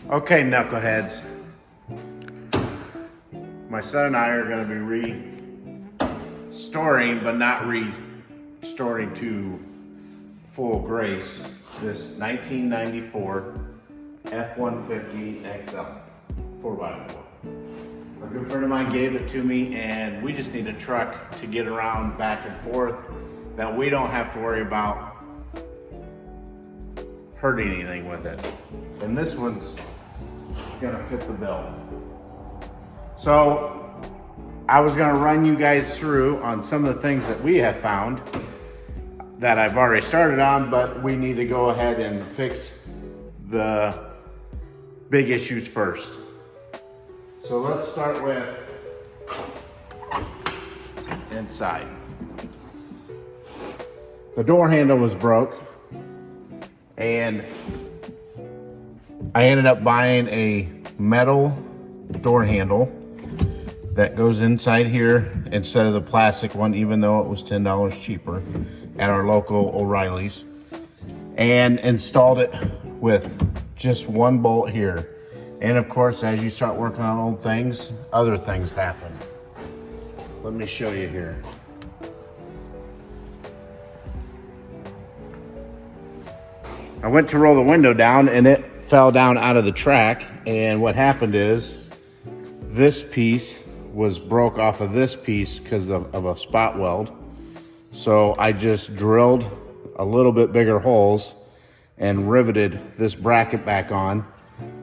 Okay, knuckleheads. My son and I are going to be restoring, but not restoring to full grace, this 1994 F-150 XL 4x4. A good friend of mine gave it to me, and we just need a truck to get around back and forth that we don't have to worry about hurting anything with it. And this one's gonna fit the bill. So I was gonna run you guys through on some of the things that we have found that I've already started on, but we need to go ahead and fix the big issues first. So let's start with inside. The door handle was broke, and I ended up buying a metal door handle that goes inside here instead of the plastic one, even though it was $10 cheaper at our local O'Reilly's, and installed it with just one bolt here. And of course, as you start working on old things, other things happen. Let me show you here. I went to roll the window down and it fell down out of the track. And what happened is this piece was broke off of this piece because of a spot weld. So I just drilled a little bit bigger holes and riveted this bracket back on.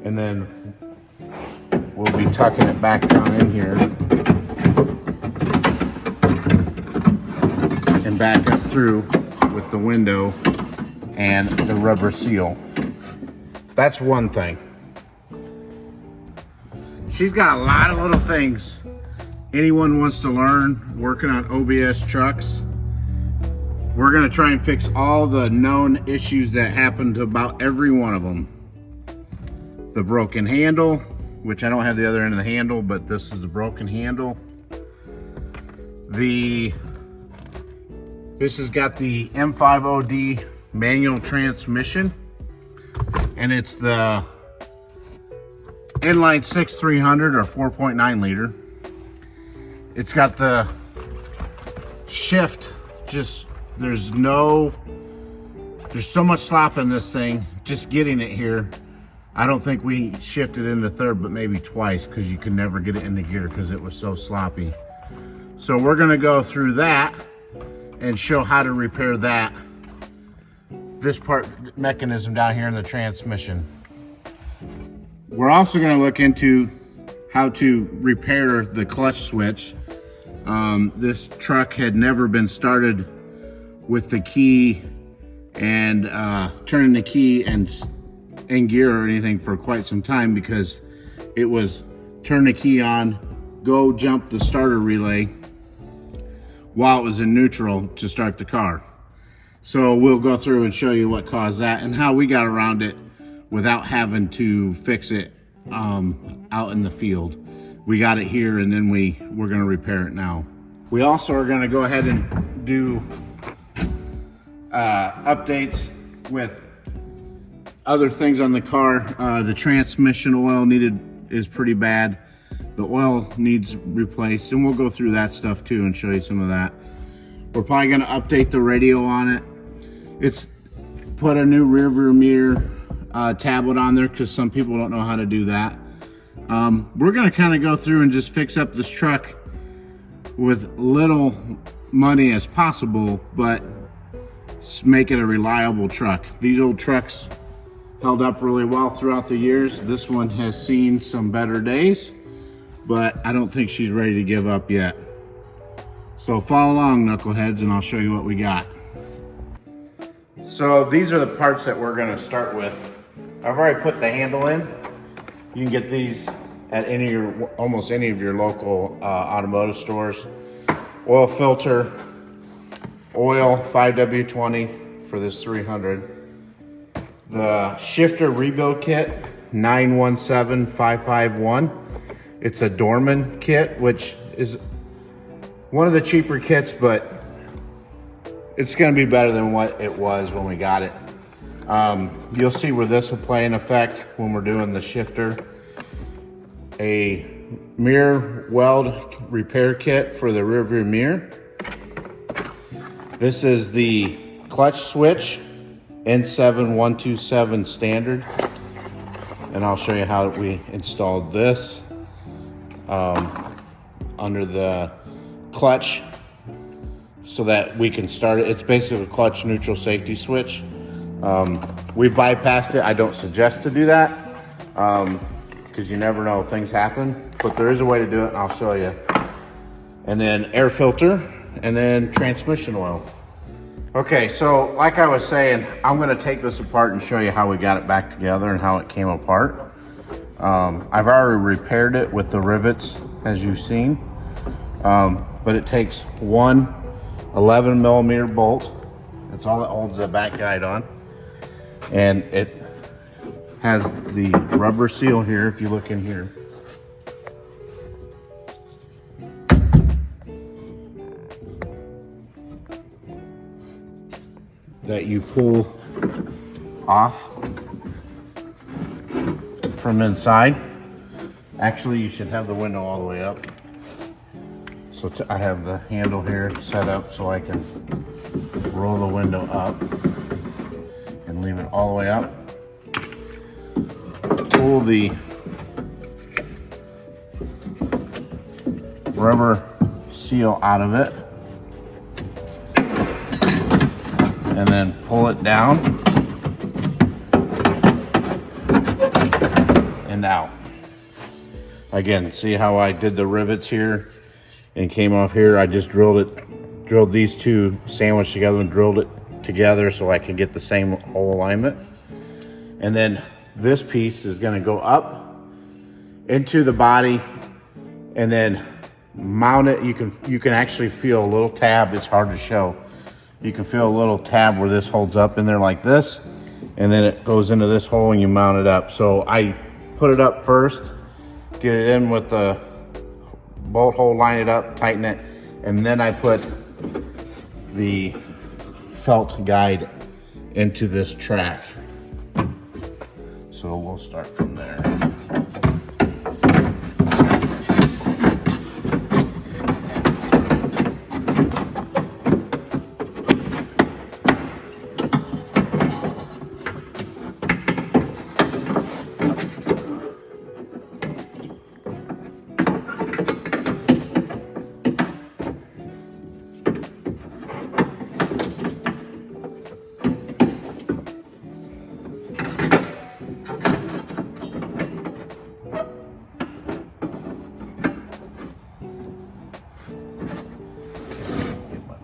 And then we'll be tucking it back down in here and back up through with the window and the rubber seal. That's one thing. She's got a lot of little things anyone wants to learn working on OBS trucks. We're gonna try and fix all the known issues that happen to about every one of them. The broken handle, which I don't have the other end of the handle, but this is a broken handle. This has got the M50D manual transmission, and it's the inline 6 300 or 4.9 liter. It's got the shift, there's so much slop in this thing just getting it here. I don't think we shifted into third, but maybe twice, because you could never get it into gear because it was so sloppy. So we're gonna go through that and show how to repair that. This part mechanism down here in the transmission. We're also gonna look into how to repair the clutch switch. This truck had never been started with the key and turning the key and in gear or anything for quite some time, because it was turn the key on, go jump the starter relay while it was in neutral to start the car. So we'll go through and show you what caused that and how we got around it without having to fix it out in the field. We got it here, and then we're gonna repair it now. We also are gonna go ahead and do updates with other things on the car. The transmission oil is pretty bad. The oil needs replaced, and we'll go through that stuff too and show you some of that. We're probably gonna update the radio on it. It's put a new rear view mirror tablet on there, because some people don't know how to do that. We're gonna kind of go through and just fix up this truck with little money as possible, but just make it a reliable truck. These old trucks held up really well throughout the years. This one has seen some better days, but I don't think she's ready to give up yet. So follow along, knuckleheads, and I'll show you what we got. So these are the parts that we're gonna start with. I've already put the handle in. You can get these at almost any of your local automotive stores. Oil filter, oil 5W20 for this 300. The shifter rebuild kit 917551. It's a Dorman kit, which is one of the cheaper kits, but it's gonna be better than what it was when we got it. You'll see where this will play in effect when we're doing the shifter. A mirror weld repair kit for the rear view mirror. This is the clutch switch, N7127 standard. And I'll show you how we installed this under the clutch so that we can start it. It's basically a clutch neutral safety switch. We bypassed it. I don't suggest to do that because you never know, things happen, but there is a way to do it and I'll show you. And then air filter and then transmission oil. Okay, so like I was saying, I'm gonna take this apart and show you how we got it back together and how it came apart. I've already repaired it with the rivets, as you've seen, but it takes one 11mm bolt. That's all that holds the back guide on. And it has the rubber seal here, if you look in here. That you pull off from inside. Actually, you should have the window all the way up. So I have the handle here set up so I can roll the window up and leave it all the way up. Pull the rubber seal out of it and then pull it down and out. Again, see how I did the rivets here and came off here? I just drilled these two sandwiched together and drilled it together so I can get the same hole alignment. And then this piece is gonna go up into the body and then mount it. You can actually feel a little tab. It's hard to show. You can feel a little tab where this holds up in there like this, and then it goes into this hole and you mount it up. So I put it up first, get it in with the bolt hole, line it up, tighten it, and then I put the felt guide into this track. So we'll start from there.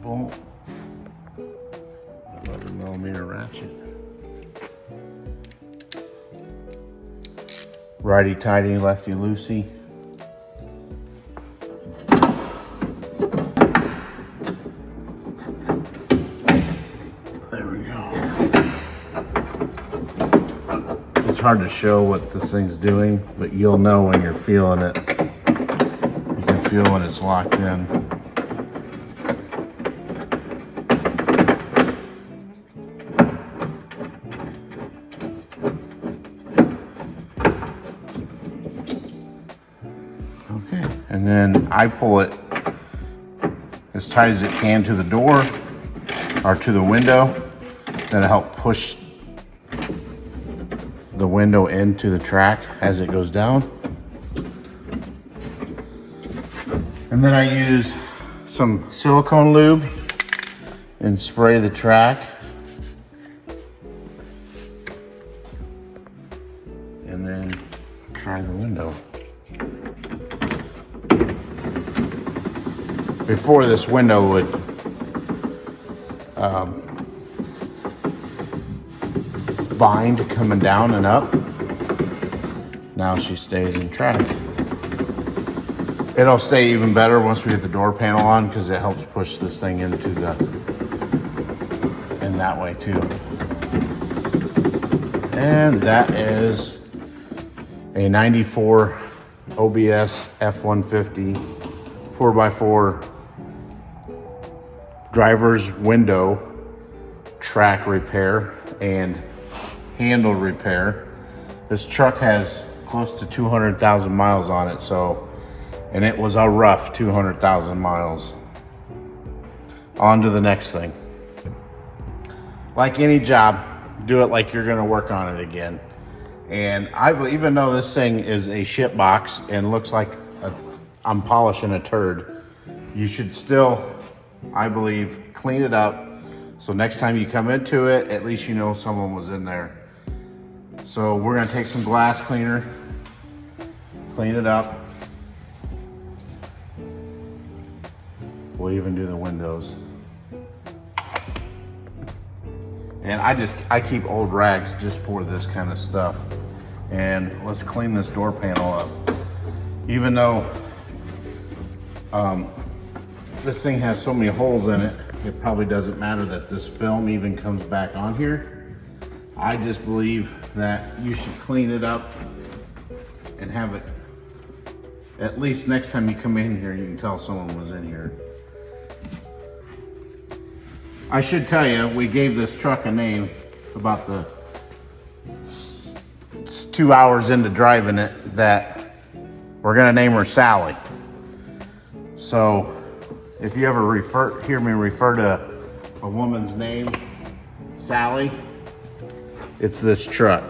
Bolt, 11mm ratchet, righty tighty, lefty loosey. There we go. It's hard to show what this thing's doing, but you'll know when you're feeling it. You can feel when it's locked in. Okay, and then I pull it as tight as it can to the door or to the window. That'll help push the window into the track as it goes down. And then I use some silicone lube and spray the track. And then try the window. Before, this window would bind coming down and up. Now she stays in track. It'll stay even better once we get the door panel on because it helps push this thing into the, in that way too. And that is a 94 OBS F-150 4x4 driver's window track repair and handle repair. This truck has close to 200,000 miles on it, so, and it was a rough 200,000 miles. On to the next thing. Like any job, do it like you're gonna work on it again. And even though this thing is a shit box and looks like I'm polishing a turd, you should still, I believe, clean it up. So next time you come into it, at least you know someone was in there. So we're gonna take some glass cleaner, clean it up. We'll even do the windows. And I keep old rags just for this kind of stuff. And let's clean this door panel up. Even though this thing has so many holes in it, it probably doesn't matter that this film even comes back on here. I just believe that you should clean it up and have it, at least next time you come in here, you can tell someone was in here. I should tell you, we gave this truck a name about it's 2 hours into driving it, that we're gonna name her Sally. So if you ever hear me refer to a woman's name, Sally, it's this truck.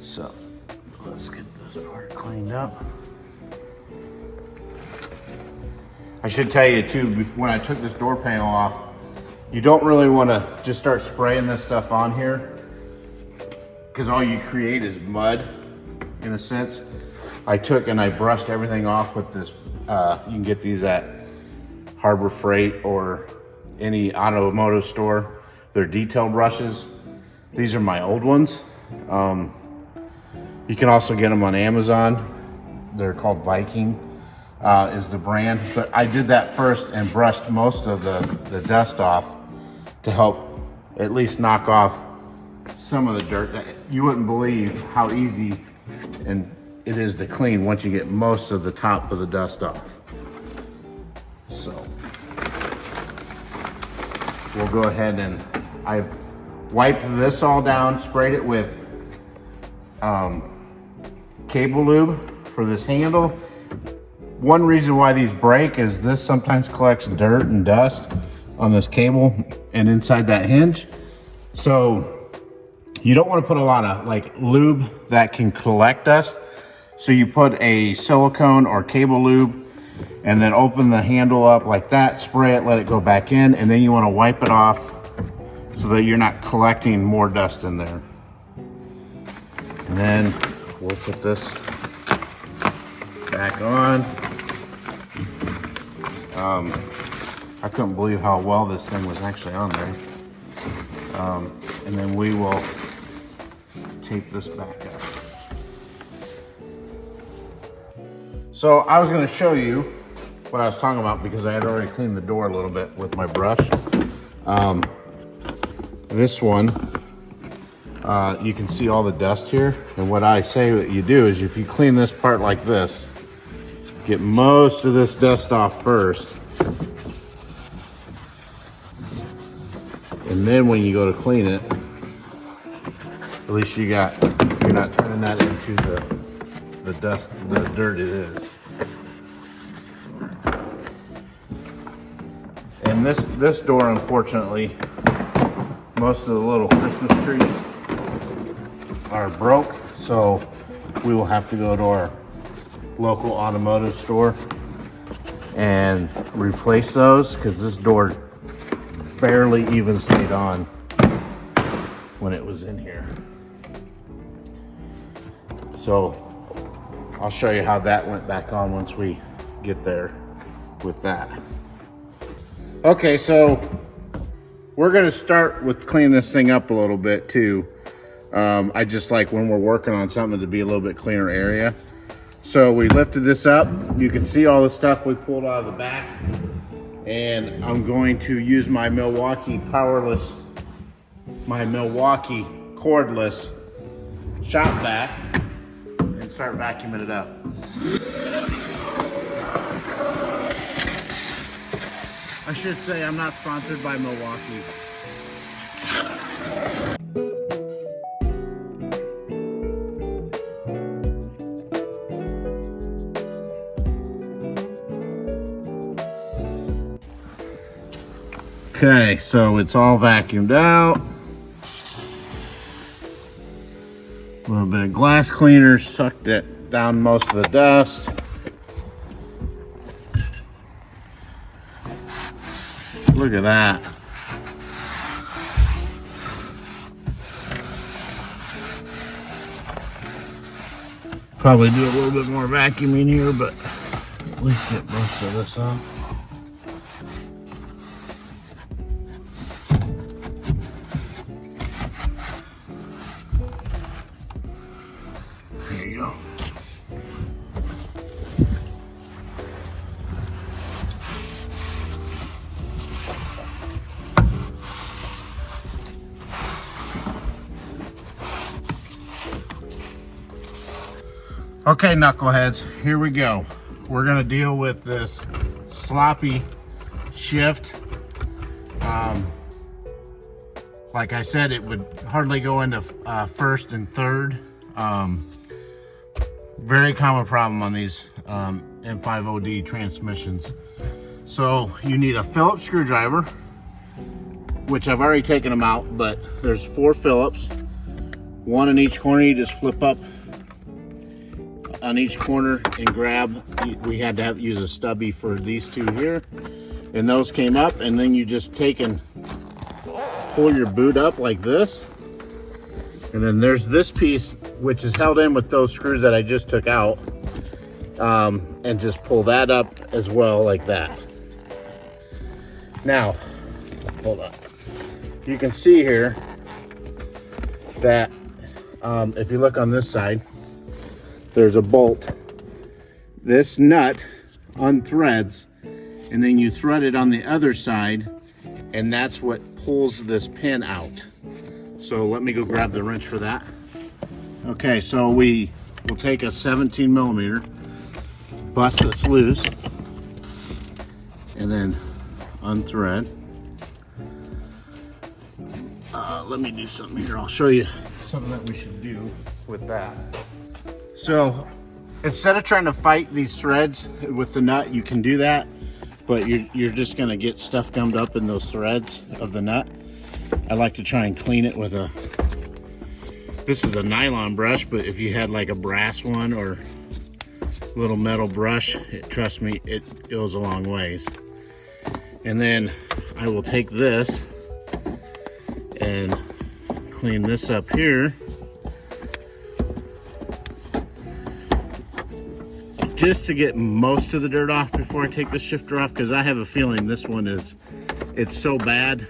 So let's get this part cleaned up. I should tell you too, when I took this door panel off, you don't really want to just start spraying this stuff on here, because all you create is mud, in a sense. I took and I brushed everything off with this, you can get these at Harbor Freight or any automotive store. They're detail brushes. These are my old ones. You can also get them on Amazon. They're called Viking. Is the brand, but I did that first and brushed most of the dust off to help at least knock off some of the dirt. That you wouldn't believe how easy and it is to clean once you get most of the top of the dust off. So we'll go ahead and I've wiped this all down, sprayed it with cable lube for this handle. One reason why these break is this sometimes collects dirt and dust on this cable and inside that hinge. So you don't want to put a lot of like lube that can collect dust. So you put a silicone or cable lube and then open the handle up like that, spray it, let it go back in, and then you want to wipe it off so that you're not collecting more dust in there. And then we'll put this back on. I couldn't believe how well this thing was actually on there. And then we will tape this back up. So I was going to show you what I was talking about because I had already cleaned the door a little bit with my brush. This one, you can see all the dust here. And what I say that you do is if you clean this part like this, get most of this dust off first. And then when you go to clean it, at least you're not turning that into the dust, the dirt it is. And this door, unfortunately, most of the little Christmas trees are broke, so we will have to go to our local automotive store and replace those because this door barely even stayed on when it was in here. So I'll show you how that went back on once we get there with that. Okay, so we're gonna start with cleaning this thing up a little bit too. I just like when we're working on something to be a little bit cleaner area. So we lifted this up. You can see all the stuff we pulled out of the back. And I'm going to use my Milwaukee cordless shop vac and start vacuuming it up. I should say I'm not sponsored by Milwaukee. Okay, so it's all vacuumed out. A little bit of glass cleaner sucked it down most of the dust. Look at that. Probably do a little bit more vacuuming here, but at least get most of this off. There you go. Okay, knuckleheads, here we go. We're gonna deal with this sloppy shift. Like I said, it would hardly go into first and third. Very common problem on these M50D transmissions. So you need a Phillips screwdriver, which I've already taken them out, but there's 4 Phillips, one in each corner. You just flip up on each corner and grab. We had to use a stubby for these 2 here, and those came up, and then you just take and pull your boot up like this, and then there's this piece which is held in with those screws that I just took out, and just pull that up as well like that. Now hold up, you can see here that if you look on this side, there's a bolt. This nut unthreads, and then you thread it on the other side, and that's what pulls this pin out. So let me go grab the wrench for that. Okay, so we will take a 17 millimeter, bust this loose, and then unthread. Let me do something here. I'll show you something that we should do with that. So instead of trying to fight these threads with the nut, you can do that, but you're just gonna get stuff gummed up in those threads of the nut. I like to try and clean it with this is a nylon brush, but if you had like a brass one or a little metal brush, trust me, it goes a long ways. And then I will take this and clean this up here, just to get most of the dirt off before I take the shifter off, because I have a feeling this one it's so bad.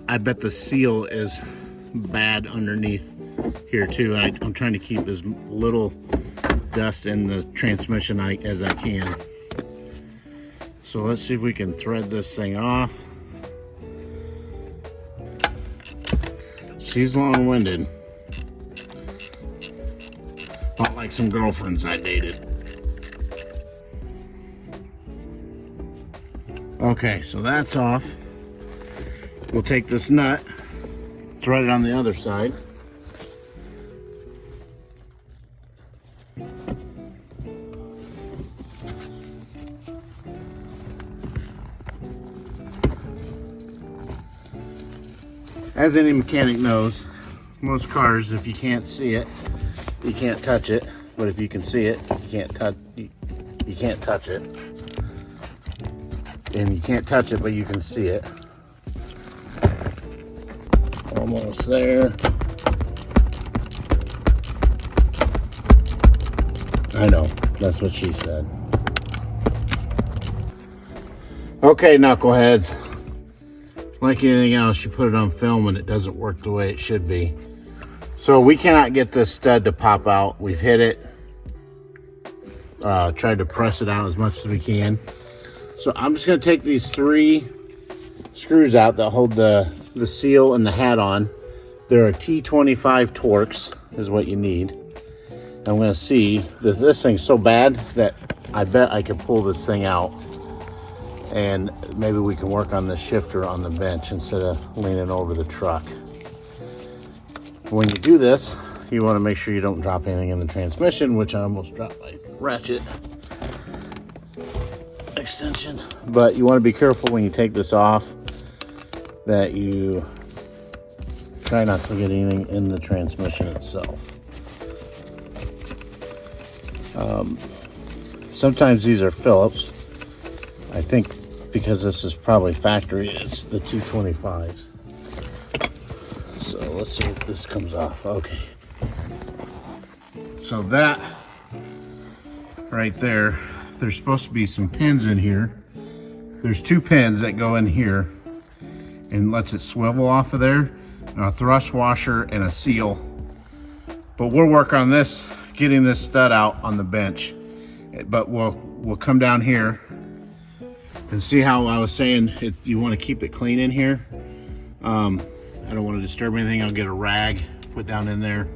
I bet the seal is bad underneath here too. I'm trying to keep as little dust in the transmission as I can. So let's see if we can thread this thing off. She's long-winded. Not like some girlfriends I dated. Okay, so that's off. We'll take this nut, thread it on the other side. As any mechanic knows, most cars, if you can't see it, you can't touch it. But if you can see it, you can't touch it. And you can't touch it, but you can see it. Almost there. I know, that's what she said. Okay, knuckleheads. Like anything else, you put it on film and it doesn't work the way it should be. So we cannot get this stud to pop out. We've hit it. Tried to press it out as much as we can. So I'm just going to take these 3 screws out that hold the seal and the hat on. They're a T25 Torx is what you need. I'm going to see that this thing's so bad that I bet I can pull this thing out, and maybe we can work on the shifter on the bench instead of leaning over the truck. When you do this, you want to make sure you don't drop anything in the transmission, which I almost dropped my ratchet. I extension. But you want to be careful when you take this off that you try not to get anything in the transmission itself. Sometimes these are Phillips. I think because this is probably factory, it's the 225s. So let's see if this comes off. Okay. So that right there, there's supposed to be some pins in here. There's 2 pins that go in here and lets it swivel off of there. A thrust washer and a seal. But we'll work on this, getting this stud out on the bench. But we'll come down here and see how I was saying you want to keep it clean in here. I don't want to disturb anything. I'll get a rag, put down in there.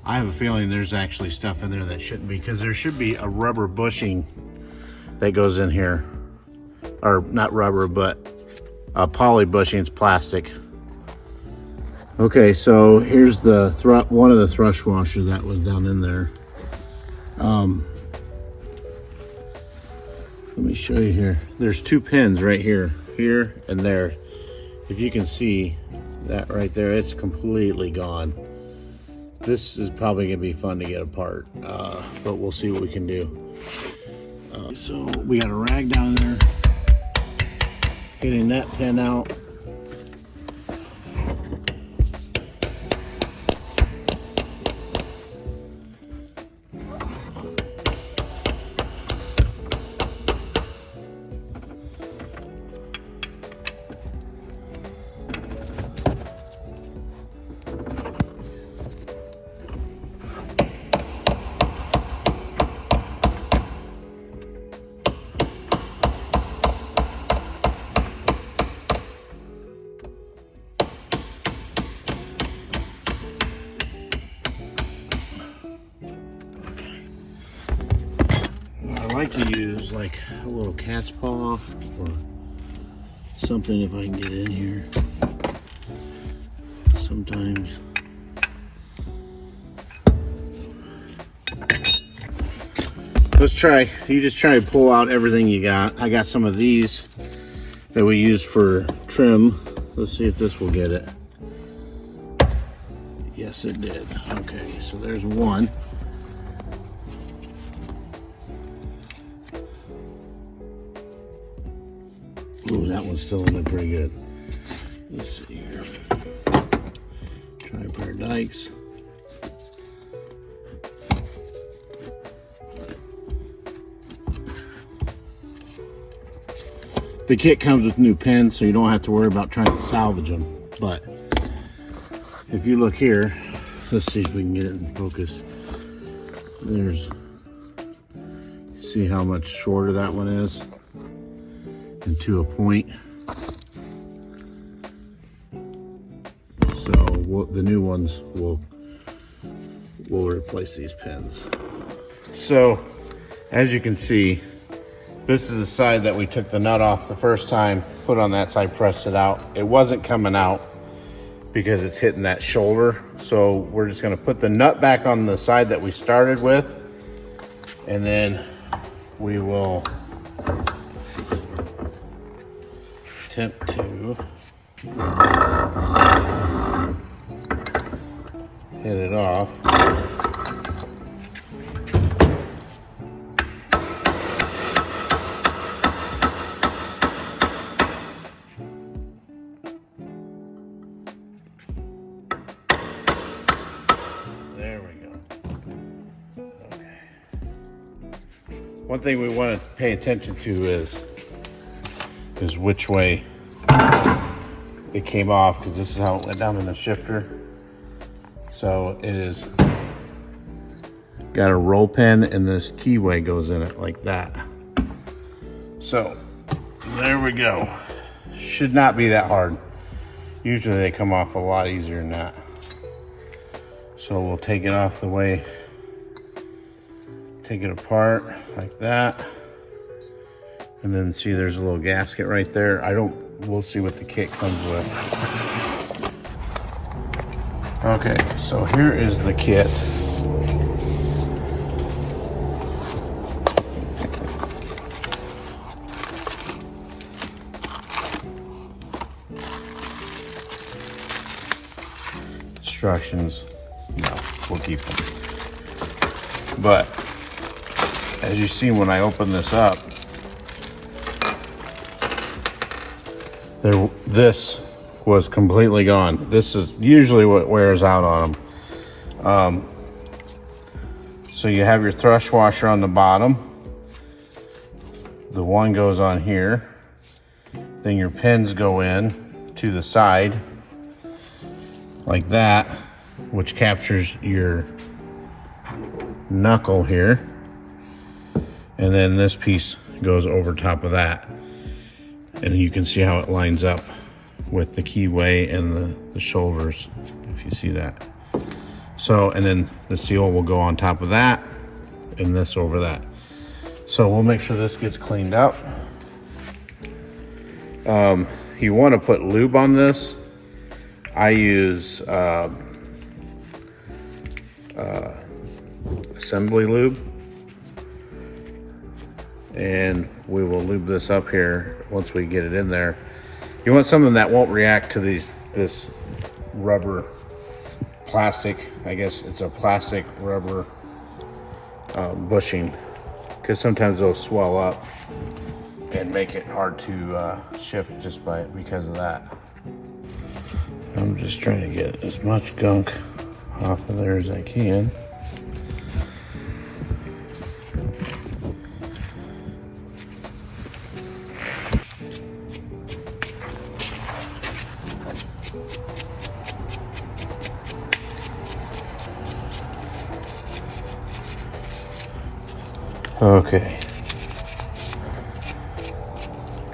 I have a feeling there's actually stuff in there that shouldn't be, because there should be a rubber bushing that goes in here. Or not rubber, but a poly bushing, it's plastic. Okay, so here's the one of the thrust washers that was down in there. Let me show you here. There's 2 pins right here, and there. If you can see that right there, it's completely gone. This is probably gonna be fun to get apart, but we'll see what we can do. So we got a rag down there, getting that pin out. I like to use like a little cat's paw or something if I can get in here. Sometimes. Let's try, you just try to pull out everything you got. I got some of these that we use for trim. Let's see if this will get it. Yes, it did. Okay, so there's one. Ooh, that one's still in there pretty good. Let's see here. Try a pair of dikes. The kit comes with new pins, so you don't have to worry about trying to salvage them. But if you look here, let's see if we can get it in focus. There's, see how much shorter that one is? And to a point. So the new ones will replace these pins. So as you can see, this is the side that we took the nut off the first time, put on that side, pressed it out. It wasn't coming out because it's hitting that shoulder. So we're just gonna put the nut back on the side that we started with, and then we will attempt to hit it off. There we go. Okay. One thing we want to pay attention to is which way it came off, because this is how it went down in the shifter. So it is got a roll pin, and this keyway goes in it like that. So there we go. Should not be that hard. Usually they come off a lot easier than that. So we'll take it off the way, take it apart like that. And then see there's a little gasket right there. We'll see what the kit comes with. Okay, so here is the kit. instructions, no, we'll keep them. But as you see, when I open this up, this was completely gone. This is usually what wears out on them. So you have your thrush washer on the bottom. The one goes on here. Then your pins go in to the side like that, which captures your knuckle here. And then this piece goes over top of that. And you can see how it lines up with the keyway and the shoulders, if you see that. So, and then the seal will go on top of that and this over that. So we'll make sure this gets cleaned up. You want to put lube on this. I use assembly lube. And we will lube this up here once we get it in there. You want something that won't react to this rubber plastic. I guess it's a plastic rubber bushing, because sometimes they'll swell up and make it hard to shift just because of that. I'm just trying to get as much gunk off of there as I can. Okay.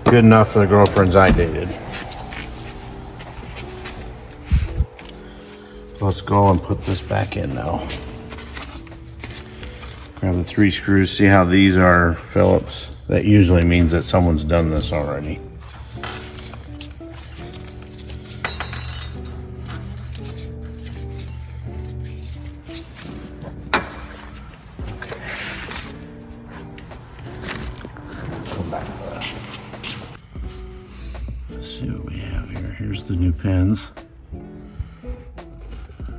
Good enough for the girlfriends I dated. Let's go and put this back in now. Grab the 3 screws, see how these are Phillips. That usually means that someone's done this already. Let's see what we have here. Here's the new pins.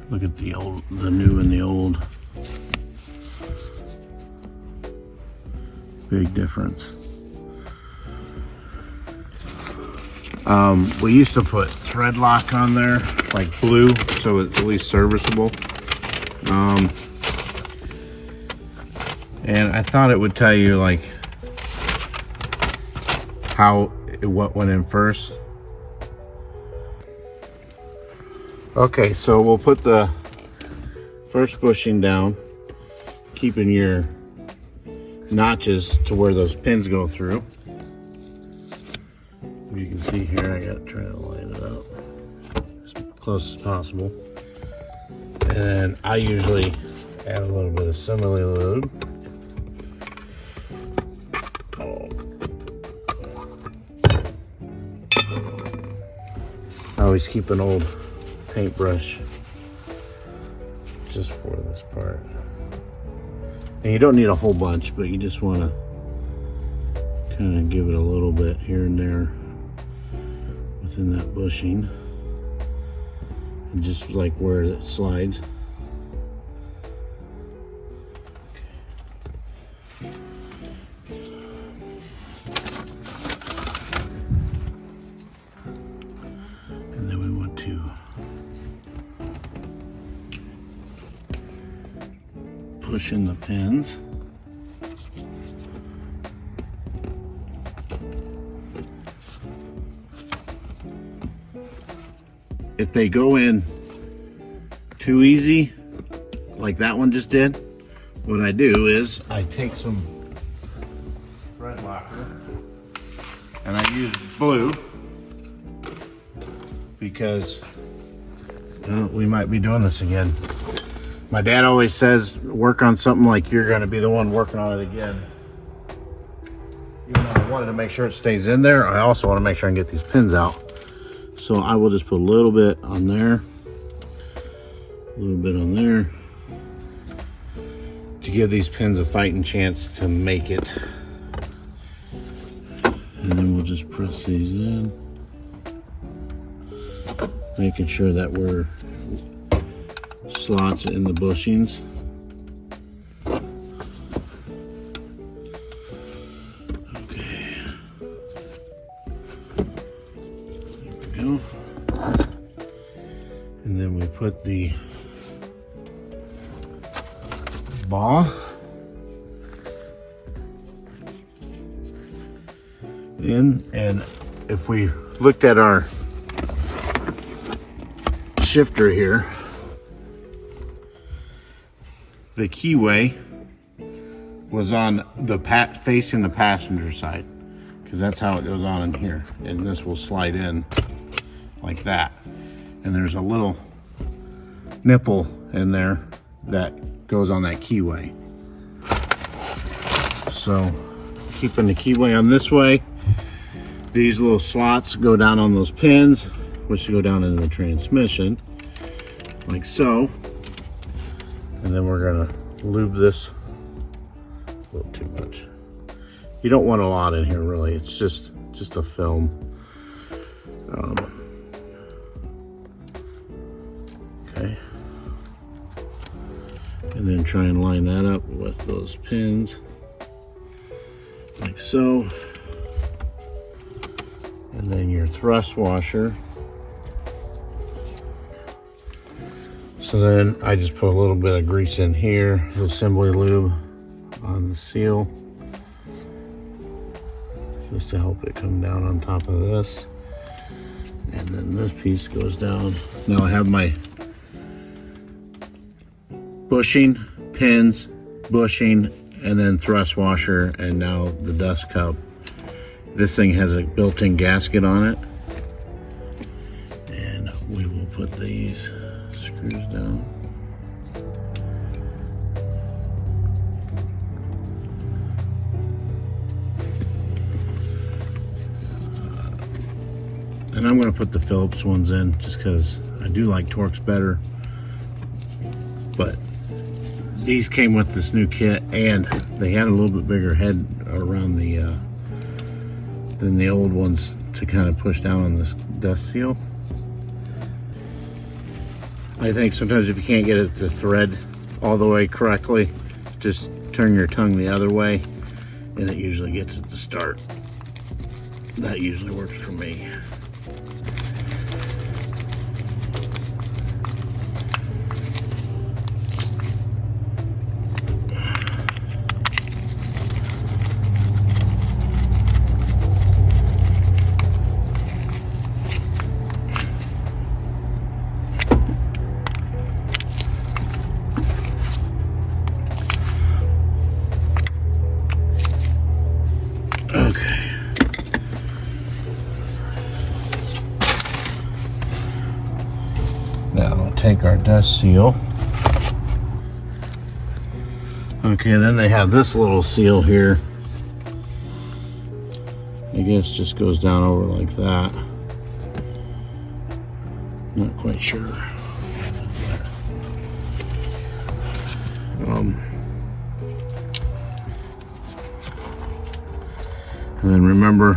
Look at the new and the old. Big difference. We used to put thread lock on there, like blue, so it's at least serviceable. And I thought it would tell you like what went in first. Okay, so we'll put the first bushing down, keeping your notches to where those pins go through. You can see here, I gotta try to line it up as close as possible. And I usually add a little bit of simile lube. I always keep an old paintbrush just for this part. And you don't need a whole bunch, but you just want to kind of give it a little bit here and there within that bushing, and just like where it slides. And then we want to push in the pins. If they go in too easy, like that one just did, what I do is I take some thread locker and I use blue, because we might be doing this again. My dad always says, work on something like you're going to be the one working on it again. Even though I wanted to make sure it stays in there, I also want to make sure I can get these pins out. So I will just put a little bit on there, a little bit on there, to give these pins a fighting chance to make it. And then we'll just press these in, making sure that we're slots in the bushings. Okay. There we go. And then we put the ball in, and if we looked at our shifter here, the keyway was on the facing the passenger side, because that's how it goes on in here, and this will slide in like that, and there's a little nipple in there that goes on that keyway. So keeping the keyway on this way, these little slots go down on those pins, which go down into the transmission, like so. And then we're gonna lube this. A little too much. You don't want a lot in here, really. It's just a film. Okay. And then try and line that up with those pins, like so. And then your thrust washer. So then I just put a little bit of grease in here, a little assembly lube on the seal, just to help it come down on top of this. And then this piece goes down. Now I have my bushing, pins, bushing, and then thrust washer, and now the dust cup. This thing has a built-in gasket on it. And we will put these screws down. And I'm going to put the Phillips ones in just because I do like Torx better. But these came with this new kit, and they had a little bit bigger head around the than the old ones to kind of push down on this dust seal. I think sometimes if you can't get it to thread all the way correctly, just turn your tongue the other way and it usually gets it to start. That usually works for me. Okay. Now we'll take our dust seal. Okay, then they have this little seal here. I guess just goes down over like that. Not quite sure. And then remember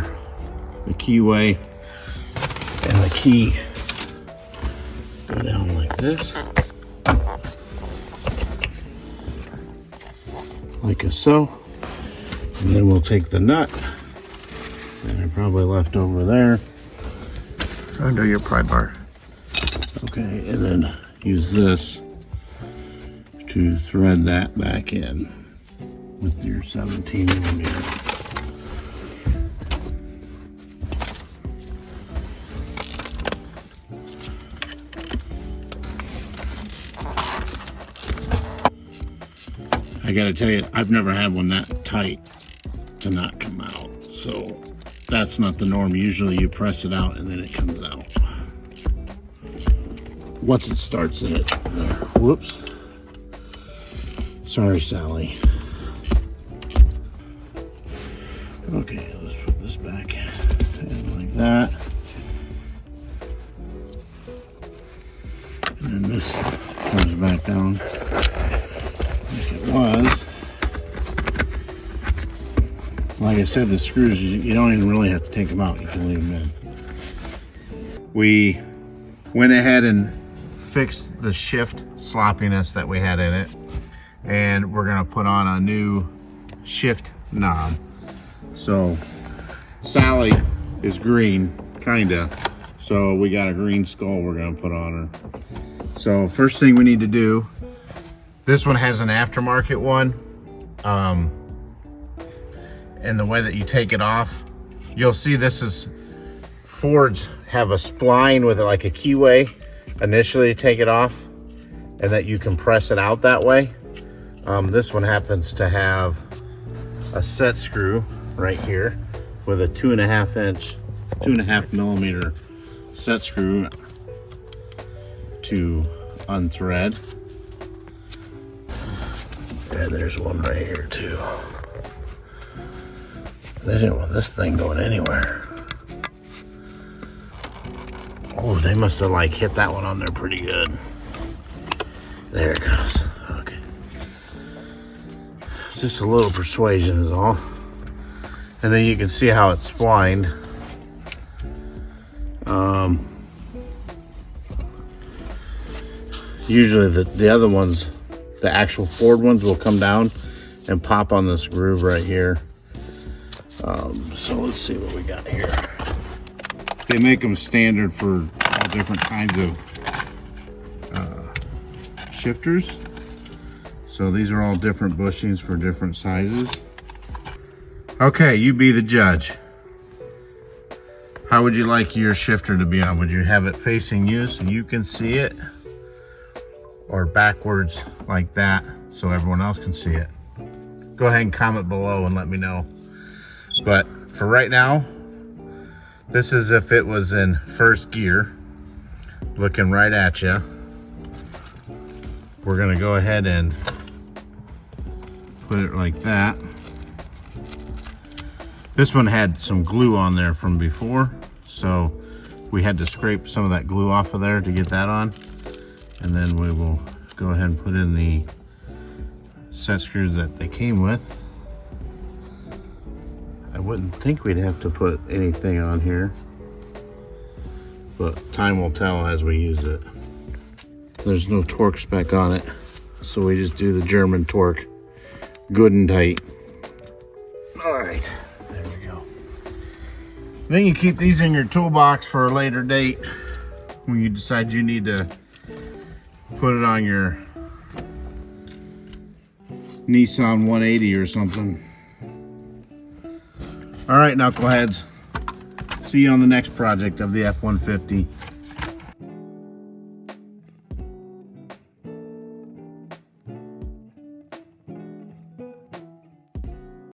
the keyway and the key go down like this, like so. And then we'll take the nut that I probably left over there under your pry bar. Okay, and then use this to thread that back in with your 17mm. I gotta tell you, I've never had one that tight to not come out. So that's not the norm. Usually you press it out and then it comes out. Once it starts in it. There. Whoops. Sorry, Sally. Okay, let's put this back in like that. And then this comes back down like it was. Like I said, the screws, you don't even really have to take them out. You can leave them in. We went ahead and fix the shift sloppiness that we had in it. And we're gonna put on a new shift knob. So Sally is green, kinda. So we got a green skull we're gonna put on her. So first thing we need to do, this one has an aftermarket one. And the way that you take it off, you'll see this is, Fords have a spline with like a keyway initially to take it off, and that you can press it out that way. This one happens to have a set screw right here with a 2.5 millimeter set screw to unthread. And there's one right here too. They didn't want this thing going anywhere. Oh, they must have like hit that one on there pretty good. There it goes. Okay. Just a little persuasion is all. And then you can see how it's splined. Usually the other ones, the actual Ford ones, will come down and pop on this groove right here. So let's see what we got here. They make them standard for all different kinds of shifters. So these are all different bushings for different sizes. Okay, you be the judge. How would you like your shifter to be on? Would you have it facing you so you can see it? Or backwards like that so everyone else can see it? Go ahead and comment below and let me know. But for right now, this is if it was in first gear, looking right at you. We're gonna go ahead and put it like that. This one had some glue on there from before, so we had to scrape some of that glue off of there to get that on. And then we will go ahead and put in the set screws that they came with. I wouldn't think we'd have to put anything on here, but time will tell as we use it. There's no torque spec on it, so we just do the German torque, good and tight. All right, there we go. Then you keep these in your toolbox for a later date when you decide you need to put it on your Nissan 180 or something. All right, knuckleheads. See you on the next project of the F-150.